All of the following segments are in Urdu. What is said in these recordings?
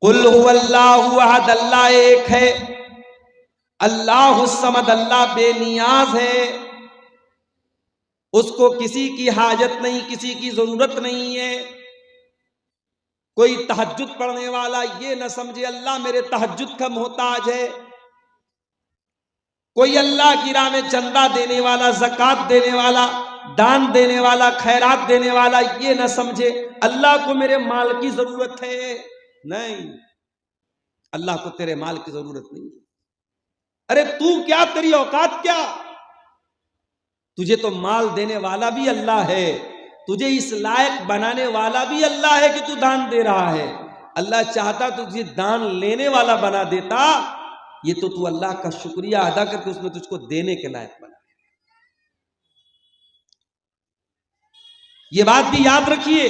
قل هو اللہ احد، اللہ ایک ہے، اللہ الصمد، اللہ بے نیاز ہے، اس کو کسی کی حاجت نہیں، کسی کی ضرورت نہیں ہے۔ کوئی تہجد پڑھنے والا یہ نہ سمجھے اللہ میرے تہجد کا محتاج ہے، کوئی اللہ کی راہ میں چندہ دینے والا، زکوٰۃ دینے والا، دان دینے والا، خیرات دینے والا یہ نہ سمجھے اللہ کو میرے مال کی ضرورت ہے۔ نہیں، اللہ کو تیرے مال کی ضرورت نہیں ہے۔ ارے تو کیا، تیری اوقات کیا؟ تجھے تو مال دینے والا بھی اللہ ہے، تجھے اس لائق بنانے والا بھی اللہ ہے کہ تو دان دے رہا ہے۔ اللہ چاہتا تو تجھے دان لینے والا بنا دیتا، یہ تو اللہ کا شکریہ ادا کر کے اس نے تجھ کو دینے کے لائق بنا۔ یہ بات بھی یاد رکھیے،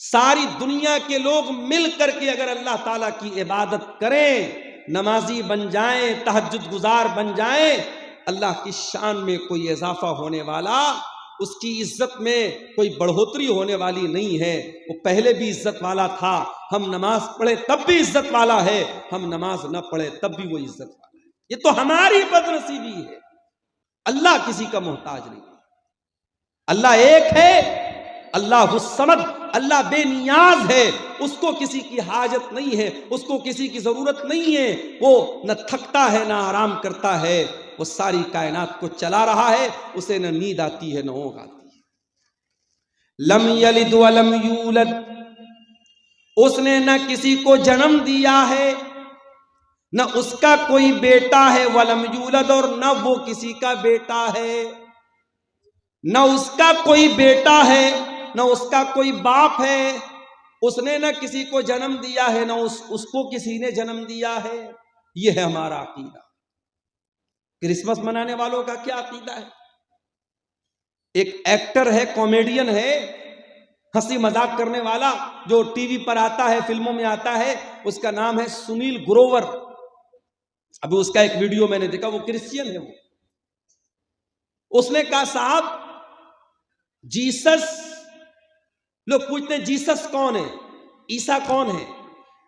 ساری دنیا کے لوگ مل کر کے اگر اللہ تعالیٰ کی عبادت کریں، نمازی بن جائیں، تہجد گزار بن جائیں، اللہ کی شان میں کوئی اضافہ ہونے والا، اس کی عزت میں کوئی بڑھوتری ہونے والی نہیں ہے۔ وہ پہلے بھی عزت والا تھا، ہم نماز پڑھے تب بھی عزت والا ہے، ہم نماز نہ پڑھے تب بھی وہ عزت والا ہے۔ یہ تو ہماری بد نصیبی ہے، اللہ کسی کا محتاج نہیں۔ اللہ ایک ہے، اللہ الصمد، اللہ بے نیاز ہے، اس کو کسی کی حاجت نہیں ہے، اس کو کسی کی ضرورت نہیں ہے، وہ نہ تھکتا ہے نہ آرام کرتا ہے، وہ ساری کائنات کو چلا رہا ہے، اسے نہ نیند آتی ہے نہ اونگ آتی ہے۔ لم یلد ولم یولد، اس نے نہ کسی کو جنم دیا ہے، نہ اس کا کوئی بیٹا ہے، ولم یولد، اور نہ وہ کسی کا بیٹا ہے، نہ اس کا کوئی بیٹا ہے نہ اس کا کوئی باپ ہے، اس نے نہ کسی کو جنم دیا ہے نہ اس کو کسی نے جنم دیا ہے۔ یہ ہے ہمارا عقیدہ۔ کرسمس منانے والوں کا کیا عقیدہ ہے؟ ایک ایکٹر ہے، کامیڈین ہے، ہنسی مذاق کرنے والا، جو ٹی وی پر آتا ہے، فلموں میں آتا ہے، اس کا نام ہے سنیل گروور۔ ابھی اس کا ایک ویڈیو میں نے دیکھا، وہ کرسچین ہے۔ اس نے کہا صاحب جیسس، لوگ پوچھتے ہیں جیسس کون ہے، عیسیٰ کون ہے؟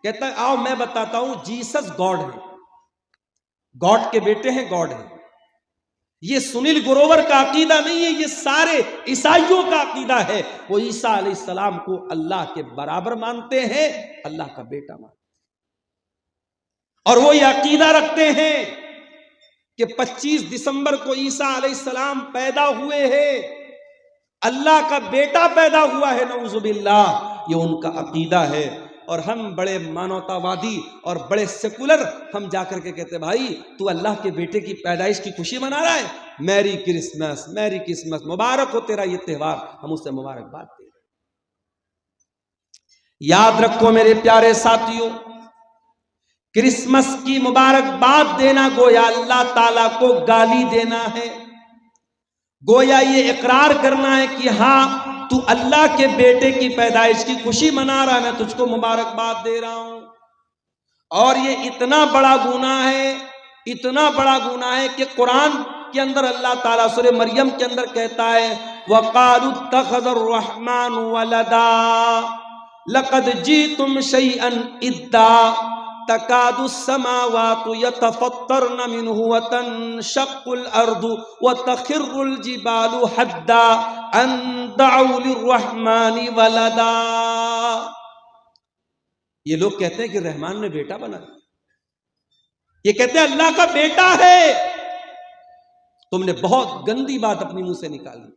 کہتا ہے آؤ میں بتاتا ہوں، جیسس گاڈ ہے، گاڈ کے بیٹے ہیں، گاڈ ہے۔ یہ سنیل گروور کا عقیدہ نہیں ہے، یہ سارے عیسائیوں کا عقیدہ ہے۔ وہ عیسیٰ علیہ السلام کو اللہ کے برابر مانتے ہیں، اللہ کا بیٹا مانتے ہیں، اور وہ یہ عقیدہ رکھتے ہیں کہ 25 دسمبر کو عیسیٰ علیہ السلام پیدا ہوئے ہیں، اللہ کا بیٹا پیدا ہوا ہے، نعوذ باللہ۔ یہ ان کا عقیدہ ہے۔ اور ہم بڑے مانوتا وادی اور بڑے سیکولر، ہم جا کر کے کہتے بھائی تو اللہ کے بیٹے کی پیدائش کی خوشی منا رہا ہے، میری کرسمس، میری کرسمس، مبارک ہو تیرا یہ تہوار، ہم اسے مبارکباد دیں۔ یاد رکھو میرے پیارے ساتھیوں، کرسمس کی مبارکباد دینا گویا اللہ تعالیٰ کو گالی دینا ہے، گویا یہ اقرار کرنا ہے کہ ہاں تو اللہ کے بیٹے کی پیدائش کی خوشی منا رہا ہے، میں تجھ کو مبارکباد دے رہا ہوں۔ اور یہ اتنا بڑا گناہ ہے، اتنا بڑا گناہ ہے کہ قرآن کے اندر اللہ تعالیٰ سورہ مریم کے اندر کہتا ہے وَقَالُوا اتَّخَذَ الرَّحْمَنُ وَلَدًا لَقَدْ جِئْتُمْ شَيْئًا إِدًّا تَكَادُ السَّمَاوَاتُ يَتَفَطَّرْنَ مِنْهُ وَتَنشَقُّ الْأَرْضُ وَتَخِرُّ الْجِبَالُ حَدًّا أَن دَعَوْا لِلرَّحْمَنِ وَلَدًا۔ یہ لوگ کہتے ہیں کہ رحمان نے بیٹا بنا دیا، یہ کہتے ہیں اللہ کا بیٹا ہے۔ تم نے بہت گندی بات اپنی منہ سے نکالی۔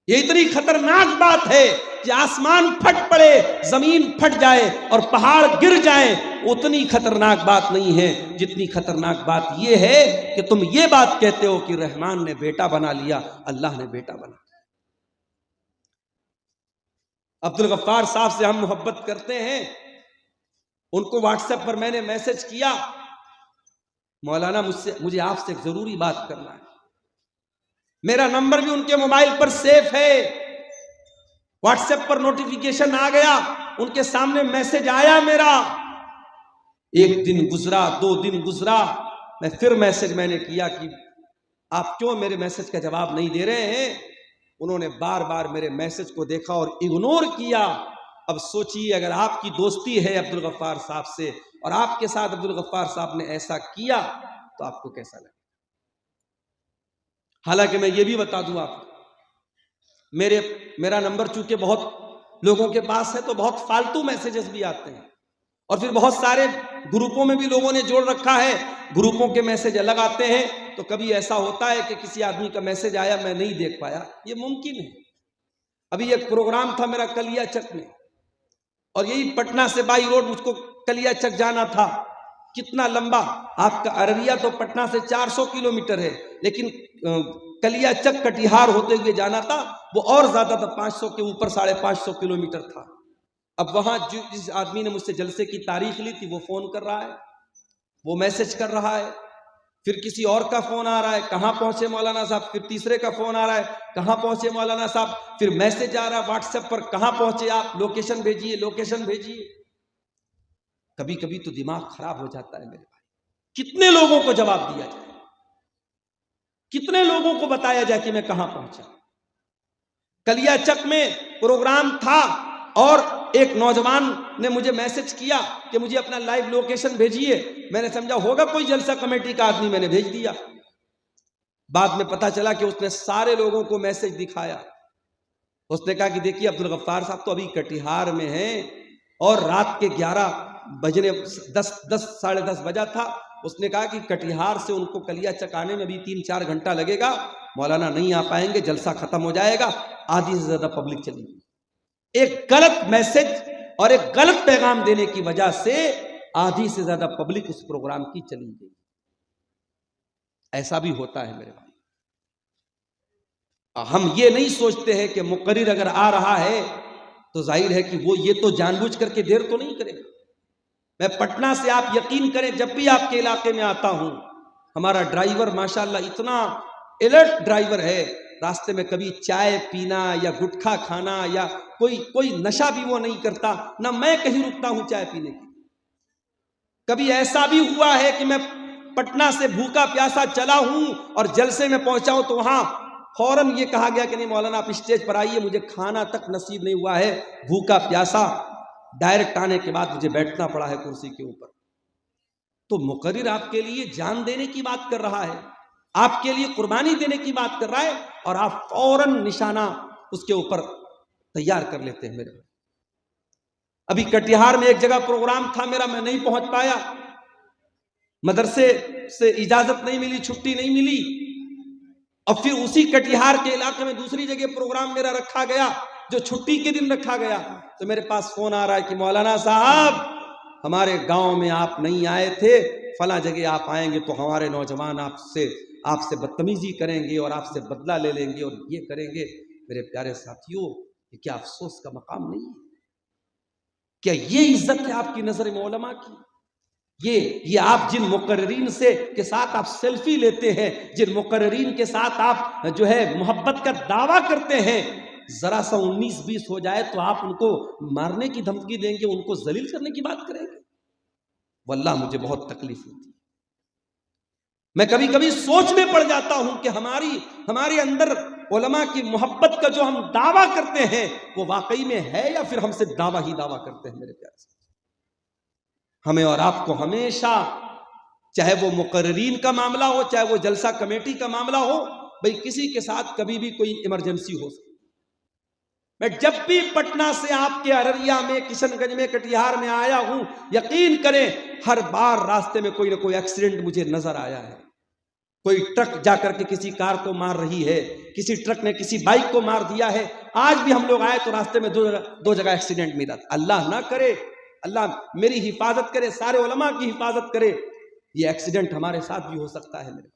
یہ اتنی خطرناک بات ہے کہ آسمان پھٹ پڑے، زمین پھٹ جائے اور پہاڑ گر جائیں، اتنی خطرناک بات نہیں ہے جتنی خطرناک بات یہ ہے کہ تم یہ بات کہتے ہو کہ رحمان نے بیٹا بنا لیا، اللہ نے بیٹا بنا لیا۔ عبدالغفار صاحب سے ہم محبت کرتے ہیں، ان کو واٹس ایپ پر میں نے میسج کیا، مولانا مجھے آپ سے ایک ضروری بات کرنا ہے۔ میرا نمبر بھی ان کے موبائل پر سیف ہے، واٹس ایپ پر نوٹیفیکیشن آ گیا، ان کے سامنے میسج آیا میرا۔ ایک دن گزرا، 2 دن گزرا، میں پھر میسج میں نے کیا کہ آپ کیوں میرے میسج کا جواب نہیں دے رہے ہیں؟ انہوں نے بار بار میرے میسج کو دیکھا اور اگنور کیا۔ اب سوچیے اگر آپ کی دوستی ہے عبدالغفار صاحب سے اور آپ کے ساتھ عبدالغفار صاحب نے ایسا کیا تو آپ کو کیسا لگے؟ حالانکہ میں یہ بھی بتا دوں آپ کو، میرا نمبر چونکہ بہت لوگوں کے پاس ہے تو بہت فالتو میسیجز بھی آتے ہیں، اور پھر بہت سارے گروپوں میں بھی لوگوں نے جوڑ رکھا ہے، گروپوں کے میسج الگ آتے ہیں، تو کبھی ایسا ہوتا ہے کہ کسی آدمی کا میسج آیا میں نہیں دیکھ پایا، یہ ممکن ہے۔ ابھی ایک پروگرام تھا میرا کلیا چک میں، اور یہی پٹنہ سے بائی روڈ مجھ کو کلیا چک جانا تھا، کتنا لمبا، آپ کا ارریہ تو پٹنہ سے 400 کلومیٹر ہے، لیکن کلیا چک کٹیہار ہوتے ہوئے جانا تھا، وہ اور زیادہ تھا، 500 کے اوپر 550 کلومیٹر تھا۔ اب وہاں جس آدمی نے مجھ سے جلسے کی تاریخ لی تھی وہ فون کر رہا ہے، وہ میسج کر رہا ہے، پھر کسی اور کا فون آ رہا ہے، کہاں پہنچے مولانا صاحب، پھر تیسرے کا فون آ رہا ہے، کہاں پہنچے مولانا صاحب، پھر میسج آ رہا ہے واٹس ایپ پر، کہاں پہنچے آپ، لوکیشن بھیجیے لوکیشن بھیجیے۔ کبھی کبھی تو دماغ خراب ہو جاتا ہے میرے بھائی، کتنے لوگوں کو جواب دیا جائے، کتنے لوگوں کو بتایا جائے کہ میں کہاں پہنچا۔ کلیا چک میں پروگرام تھا اور ایک نوجوان نے مجھے میسج کیا کہ مجھے اپنا لائیو لوکیشن بھیجیے، میں نے سمجھا ہوگا کوئی جلسہ کمیٹی کا آدمی، میں نے بھیج دیا۔ بعد میں پتا چلا کہ اس نے سارے لوگوں کو میسج دکھایا، اس نے کہا کہ دیکھیے عبدالغفار صاحب تو ابھی کٹیہار میں ہیں اور رات کے 11 بجنے 10 ساڑھے 10 بجا تھا، اس نے کہا کہ کٹیہار سے ان کو کلیا چک آنے میں بھی 3-4 گھنٹہ لگے گا، مولانا نہیں آ پائیں گے، جلسہ ختم ہو جائے گا، آدھی سے زیادہ پبلک چلی گئی۔ ایک غلط میسج اور ایک غلط پیغام دینے کی وجہ سے آدھی سے زیادہ پبلک اس پروگرام کی چلی گئی۔ ایسا بھی ہوتا ہے میرے بھائی، ہم یہ نہیں سوچتے ہیں کہ مقرر اگر آ رہا ہے تو ظاہر ہے کہ وہ یہ تو جان بوجھ کر کے دیر تو نہیں کرے گا۔ میں پٹنہ سے، آپ یقین کریں جب بھی آپ کے علاقے میں آتا ہوں، ہمارا ڈرائیور ماشاءاللہ اتنا الرٹ ڈرائیور ہے، راستے میں کبھی چائے پینا یا گٹکھا کھانا یا کوئی نشہ بھی وہ نہیں کرتا، نہ میں کہیں رکتا ہوں چائے پینے کی۔ کبھی ایسا بھی ہوا ہے کہ میں پٹنہ سے بھوکا پیاسا چلا ہوں اور جلسے میں پہنچا ہوں تو وہاں فوراً یہ کہا گیا کہ نہیں مولانا آپ اسٹیج پر آئیے، مجھے کھانا تک نصیب نہیں ہوا ہے، بھوکا پیاسا ڈائریکٹ آنے کے بعد مجھے بیٹھنا پڑا ہے کرسی کے اوپر۔ تو مقرر آپ کے لیے جان دینے کی بات کر رہا ہے، آپ کے لیے قربانی دینے کی بات کر رہا ہے، اور آپ فوراً نشانہ اس کے اوپر تیار کر لیتے ہیں۔ میرے ابھی کٹیہار میں ایک جگہ پروگرام تھا میرا، میں نہیں پہنچ پایا، مدرسے سے اجازت نہیں ملی، چھٹی نہیں ملی، اور پھر اسی کٹیہار کے علاقے میں دوسری جگہ پروگرام میرا رکھا گیا جو چھٹی کے دن رکھا گیا، تو میرے پاس فون آ رہا ہے کہ مولانا صاحب ہمارے گاؤں میں آپ نہیں آئے تھے، فلاں جگہ آپ آئیں گے تو ہمارے نوجوان آپ سے بدتمیزی کریں گے اور آپ سے بدلہ لے لیں گے اور یہ کریں گے۔ میرے پیارے ساتھیوں، یہ کیا افسوس کا مقام نہیں ہے؟ کیا یہ عزت ہے آپ کی نظر میں علماء کی؟ یہ آپ جن مقررین کے ساتھ آپ سیلفی لیتے ہیں، جن مقررین کے ساتھ آپ جو ہے محبت کا دعویٰ کرتے ہیں، ذرا سا 19-20 ہو جائے تو آپ ان کو مارنے کی دھمکی دیں گے، ان کو ذلیل کرنے کی بات کریں گے۔ واللہ مجھے بہت تکلیف ہوتی ہے، میں کبھی کبھی سوچ میں پڑ جاتا ہوں کہ ہمارے اندر علماء کی محبت کا جو ہم دعویٰ کرتے ہیں وہ واقعی میں ہے یا پھر ہم سے دعویٰ ہی دعویٰ کرتے ہیں۔ میرے پیارے سے ہمیں اور آپ کو ہمیشہ، چاہے وہ مقررین کا معاملہ ہو، چاہے وہ جلسہ کمیٹی کا معاملہ ہو، بھئی کسی کے ساتھ کبھی بھی کوئی ایمرجنسی ہو سکتی۔ میں جب بھی پٹنہ سے آپ کے ارریہ میں، کشن گنج میں، کٹیہار میں آیا ہوں، یقین کریں ہر بار راستے میں کوئی نہ کوئی ایکسیڈنٹ مجھے نظر آیا ہے۔ کوئی ٹرک جا کر کے کسی کار کو مار رہی ہے، کسی ٹرک نے کسی بائک کو مار دیا ہے۔ آج بھی ہم لوگ آئے تو راستے میں دو جگہ ایکسیڈنٹ ملا تھا۔ اللہ نہ کرے، اللہ میری حفاظت کرے، سارے علماء کی حفاظت کرے، یہ ایکسیڈنٹ ہمارے ساتھ بھی ہو سکتا ہے۔ میرے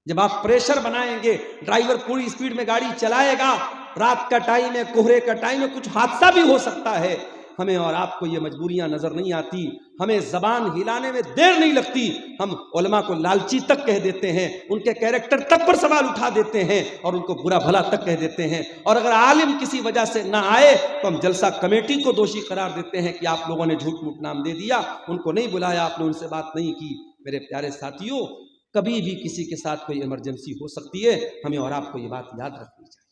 جب آپ پریشر بنائیں گے، ڈرائیور پوری سپیڈ میں گاڑی چلائے گا، رات کا ٹائم ہے، کوہرے کا ٹائم ہے، کچھ حادثہ بھی ہو سکتا ہے۔ ہمیں اور آپ کو یہ مجبوریاں نظر نہیں آتی، ہمیں زبان ہلانے میں دیر نہیں لگتی، ہم علماء کو لالچی تک کہہ دیتے ہیں، ان کے کیریکٹر تک پر سوال اٹھا دیتے ہیں اور ان کو برا بھلا تک کہہ دیتے ہیں، اور اگر عالم کسی وجہ سے نہ آئے تو ہم جلسہ کمیٹی کو دوشی قرار دیتے ہیں کہ آپ لوگوں نے جھوٹ موٹ نام دے دیا، ان کو نہیں بلایا، آپ نے ان سے بات نہیں کی۔ میرے پیارے ساتھیوں، کبھی بھی کسی کے ساتھ کوئی ایمرجنسی ہو سکتی ہے، ہمیں اور آپ کو یہ بات یاد رکھنی چاہیے۔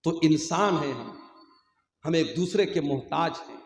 تو انسان ہیں ہم، ہم ایک دوسرے کے محتاج ہیں۔